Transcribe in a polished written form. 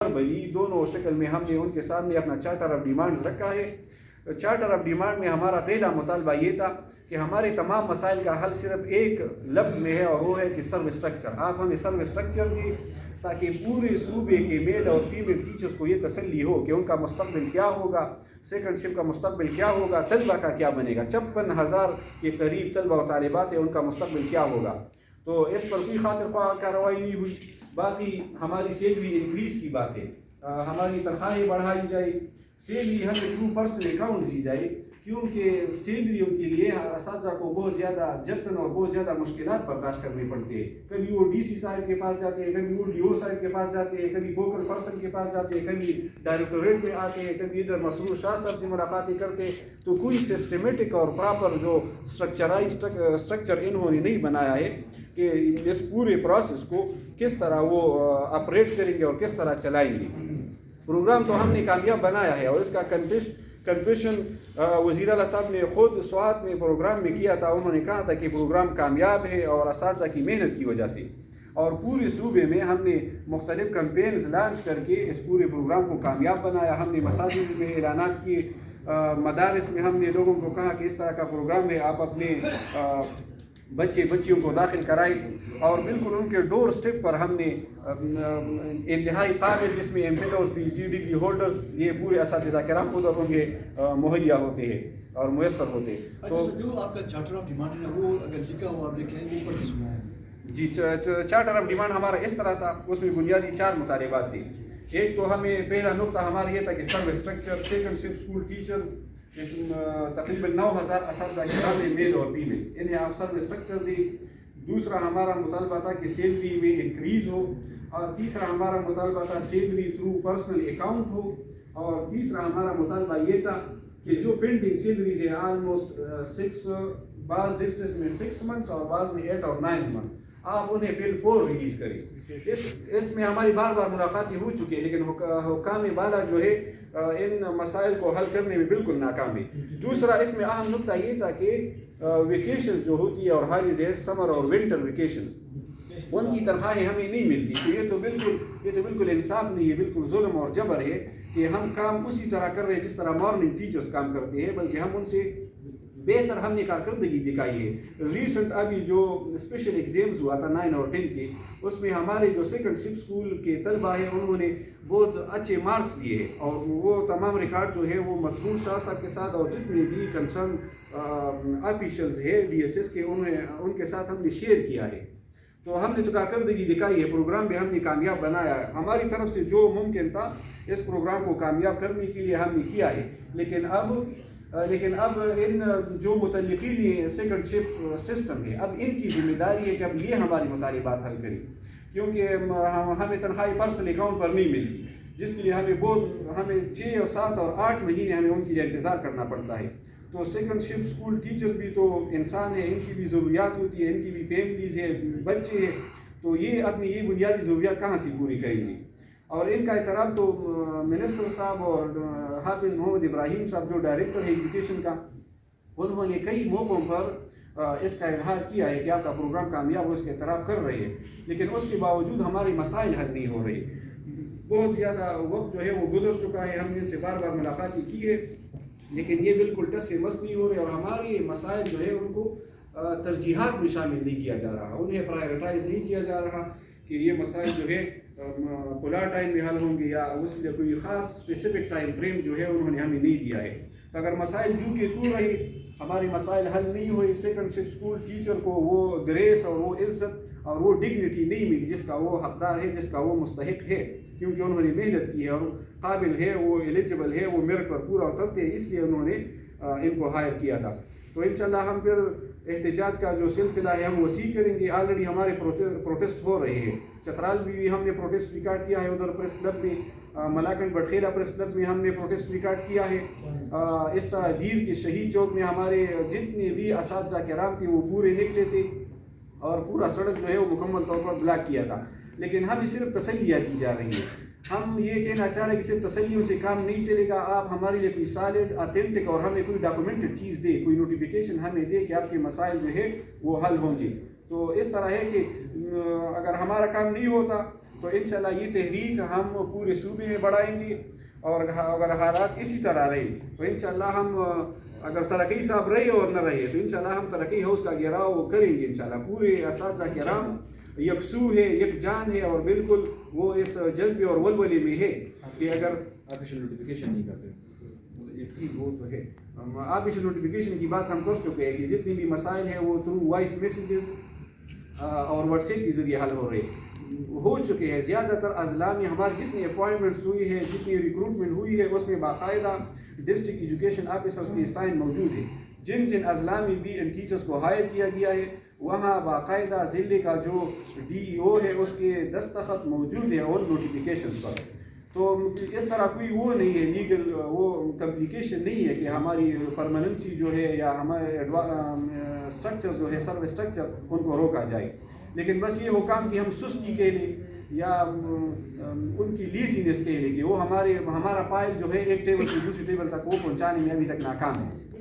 بلی دونوں شکل میں ہم نے ان کے سامنے اپنا چارٹر آف ڈیمانڈز رکھا ہے۔ چارٹر آف ڈیمانڈ میں ہمارا پہلا مطالبہ یہ تھا کہ ہمارے تمام مسائل کا حل صرف ایک لفظ میں ہے، اور وہ ہے کہ سرو اسٹرکچر۔ آپ ہمیں سرو اسٹرکچر دیں تاکہ پورے صوبے کے میل اور فیمیل ٹیچرز کو یہ تسلی ہو کہ ان کا مستقبل کیا ہوگا، سیکنڈ شپ کا مستقبل کیا ہوگا، طلبہ کا کیا بنے گا۔ 56,000 کے قریب طلبہ و طالبات ہیں، ان کا مستقبل کیا ہوگا۔ تو اس پر کوئی خاطر خواہ کارروائی نہیں ہوئی۔ باقی ہماری سیلری انکریز کی بات ہے، ہماری تنخواہیں بڑھائی جائے، سیلری ہمیں تھرو پرسنل اکاؤنٹ دی جائے، کیونکہ سیلریوں کے لیے اساتذہ کو بہت زیادہ جتن اور بہت زیادہ مشکلات برداشت کرنے پڑتے ہیں۔ کبھی وہ ڈی سی صاحب کے پاس جاتے ہیں، کبھی وہ ڈی او صاحب کے پاس جاتے ہیں، کبھی فوکل پرسن کے پاس جاتے ہیں، کبھی ڈائریکٹوریٹ میں آتے ہیں، کبھی ادھر مسرور شاہ صاحب سے ملاقاتیں کرتے ہیں۔ تو کوئی سسٹمیٹک اور پراپر جو اسٹرکچر انہوں نے نہیں بنایا ہے کہ اس پورے پروسیس کو کس طرح وہ آپریٹ کریں گے اور کس طرح چلائیں گے۔ پروگرام تو ہم نے کامیاب بنایا ہے، اور اس کا کنفیشن وزیر اعلیٰ صاحب نے خود سوات میں پروگرام میں کیا تھا۔ انہوں نے کہا تھا کہ پروگرام کامیاب ہے اور اساتذہ کی محنت کی وجہ سے، اور پورے صوبے میں ہم نے مختلف کمپینز لانچ کر کے اس پورے پروگرام کو کامیاب بنایا۔ ہم نے مساجد میں اعلانات کیے، مدارس میں ہم نے لوگوں کو کہا کہ اس طرح کا پروگرام ہے، آپ اپنے بچیوں کو داخل کرائیں، اور بالکل ان کے ڈور سٹیپ پر ہم نے انتہائی قابل، جس میں ایم فل اور P H D degree holders, یہ پورے اساتذہ کرام ادھر ان کے مہیا ہوتے ہیں اور میسر ہوتے ہیں۔ تو جو آپ کا چارٹر آف ڈیمانڈ ہے وہ اگر لکھا ہوا آپ نے کہیں وہ اوپر سے سنا ہے؟ جی، چارٹر آف ڈیمانڈ ہمارا اس طرح تھا، اس میں بنیادی 4 مطالبات تھے۔ ایک تو ہمیں پہلا نقطہ ہمارا یہ تھا کہ سرو اسٹرکچر، سیکنڈ شپ اسکول ٹیچر، تقریباً 9,000 اساتذہ کرام ہیں، میل اور فیمیل، انہیں آپ سرو اسٹرکچر دیں۔ دوسرا ہمارا مطالبہ تھا کہ سیلری میں انکریز ہو، اور تیسرا ہمارا مطالبہ تھا سیلری تھرو پرسنل اکاؤنٹ ہو، اور تیسرا ہمارا مطالبہ یہ تھا کہ جو پینڈنگ سیلریز ہیں آلموسٹ 6، بعض ڈسٹرکٹس میں 6 منتھس اور بعض میں 8 اور 9 منتھس، آپ انہیں بل 4 ریلیز کریں۔ اس میں ہماری بار ملاقاتیں ہو چکی ہیں، لیکن حکام بالا جو ہے ان مسائل کو حل کرنے میں بالکل ناکام ہے۔ دوسرا اس میں اہم نقطہ یہ تھا کہ ویکیشنز جو ہوتی ہے اور ہالیڈیز، سمر اور ونٹر ویکیشنز، ان کی تنخواہیں ہمیں نہیں ملتی۔ تو یہ تو بالکل انصاف نہیں ہے، بالکل ظلم اور جبر ہے کہ ہم کام اسی طرح کر رہے ہیں جس طرح مارننگ ٹیچرز کام کرتے ہیں، بلکہ ہم ان سے بہتر ہم نے کارکردگی دکھائی ہے۔ ریسنٹ ابھی جو اسپیشل ایگزامز ہوا تھا 9 اور 10 کے، اس میں ہمارے جو سیکنڈ شپ اسکول کے طلبہ ہیں انہوں نے بہت اچھے مارکس لیے ہیں، اور وہ تمام ریکارڈ جو ہے وہ مسرور شاہ صاحب کے ساتھ اور جتنے بھی کنسرن آفیشلز ہیں ڈی ایس ایس کے، ان کے ساتھ ہم نے شیئر کیا ہے۔ تو ہم نے تو کارکردگی دکھائی ہے، پروگرام بھی ہم نے کامیاب بنایا ہے۔ ہماری طرف سے جو ممکن تھا اس پروگرام کو کامیاب کرنے کے لیے ہم نے کیا ہے، لیکن اب ان جو متعلقین سیکنڈ شپ سسٹم ہے، اب ان کی ذمہ داری ہے کہ اب یہ ہماری مطالبات حل کریں، کیونکہ ہمیں تنخواہیں پرسنل اکاؤنٹ پر نہیں ملتی، جس کے لیے ہمیں 6 اور 7 اور 8 مہینے ہمیں ان کے لیے انتظار کرنا پڑتا ہے۔ تو سیکنڈ شپ اسکول ٹیچر بھی تو انسان ہے، ان کی بھی ضروریات ہوتی ہے، ان کی بھی فیملیز ہے، بچے ہیں، تو یہ اپنی یہ بنیادی ضروریات کہاں سے پوری کریں گے؟ اور ان کا اعتراف تو منسٹر صاحب اور حافظ محمد ابراہیم صاحب جو ڈائریکٹر ہے ایجوکیشن کا، انہوں نے کئی موقعوں پر اس کا اظہار کیا ہے کہ آپ کا پروگرام کامیاب ہو، اس کے اعتراف کر رہے ہیں، لیکن اس کے باوجود ہمارے مسائل حل نہیں ہو رہے۔ بہت زیادہ وقت جو ہے وہ گزر چکا ہے، ہم نے ان سے بار ملاقاتیں کی ہے، لیکن یہ بالکل ٹس سے مس نہیں ہو رہے، اور ہمارے مسائل جو ہے ان کو ترجیحات میں شامل نہیں کیا جا رہا، انہیں پرائیورٹائز نہیں کیا جا رہا کہ یہ مسائل جو ہے کھلا ٹائم میں حل ہوں گے، یا اس کے لیے کوئی خاص اسپیسیفک ٹائم فریم جو ہے انہوں نے ہمیں نہیں دیا ہے۔ تو اگر مسائل جو کہ تو رہے، ہمارے مسائل حل نہیں ہوئے، سیکنڈ شپ اسکول ٹیچر کو وہ گریس اور وہ عزت اور وہ ڈگنیٹی نہیں ملی جس کا وہ حقدار ہے، جس کا وہ مستحق ہے، کیونکہ انہوں نے محنت کی ہے اور قابل ہے، وہ ایلیجبل ہے، وہ میرٹ پر پورا اترتے ہیں، اس لیے انہوں نے ان کو ہائر کیا تھا۔ تو انشاءاللہ ہم پھر احتجاج کا جو سلسلہ ہے ہم وسیع کریں گے۔ آلریڈی ہمارے پروٹیسٹ ہو رہے ہیں، چترال میں بھی ہم نے پروٹیسٹ ریکارڈ کیا ہے، ادھر پریس کلب میں، ملاکنڈ بٹخیرہ پریس کلب میں ہم نے پروٹیسٹ ریکارڈ کیا ہے۔ اس طرح دیر کے شہید چوک میں ہمارے جتنے بھی اساتذہ کرام تھے وہ پورے نکلے تھے، اور پورا سڑک جو ہے وہ مکمل طور پر بلاک کیا تھا، لیکن ہمیں صرف تسلیاں دی جا رہی ہیں۔ ہم یہ کہنا چاہ رہے ہیں کہ صرف تسلیوں سے کام نہیں چلے گا، آپ ہمارے لیے کوئی سالڈ اتھینٹک اور ہمیں کوئی ڈاکومنٹڈ چیز دے، کوئی نوٹیفیکیشن ہمیں دے کہ آپ کے مسائل جو ہے وہ حل ہوں گے۔ تو اس طرح ہے کہ اگر ہمارا کام نہیں ہوتا تو انشاءاللہ یہ تحریک ہم پورے صوبے میں بڑھائیں گے، اور اگر حالات اسی طرح رہے تو انشاءاللہ ہم اگر ترقی صاحب رہے اور نہ رہے تو انشاءاللہ ہم ترقی ہاؤس کا گھیراؤ کریں گے انشاءاللہ. پورے اساتذہ کرام یکسو ہے، یک جان ہے، اور بالکل وہ اس جذبے اور ولولے میں ہے کہ اگر آفیشیل نوٹیفیکیشن نہیں کرتے. ٹھیک وہ تو ہے. آفیشیل نوٹیفیکیشن کی بات ہم کر چکے ہیں کہ جتنی بھی مسائل ہیں وہ تھرو وائس میسیجز اور واٹس ایپ کے ذریعے حل ہو چکے ہیں. زیادہ تر اضلاع میں ہماری جتنی اپوائنٹمنٹس ہوئی ہے، جتنی ریکروٹمنٹ ہوئی ہے، اس میں باقاعدہ ڈسٹرکٹ ایجوکیشن آفیسرس کے سائن موجود ہے. جن اضلاع میں بھی ان ٹیچرس کو ہائر کیا گیا ہے وہاں باقاعدہ ضلع کا جو ڈی ای او ہے اس کے دستخط موجود ہے ان نوٹیفیکیشنس پر. تو اس طرح کوئی وہ نہیں ہے لیگل وہ کمپلیکیشن نہیں ہے کہ ہماری پرماننسی جو ہے یا ہمارے اسٹرکچر جو ہے سروس اسٹرکچر ان کو روکا جائے. لیکن بس یہ حکام کہ ہم سستی کے لیے یا ان کی لیزینس کے لیے کہ وہ ہمارا پائل جو ہے ایک ٹیبل سے دوسری ٹیبل تک وہ پہنچانے میں ابھی تک ناکام ہے.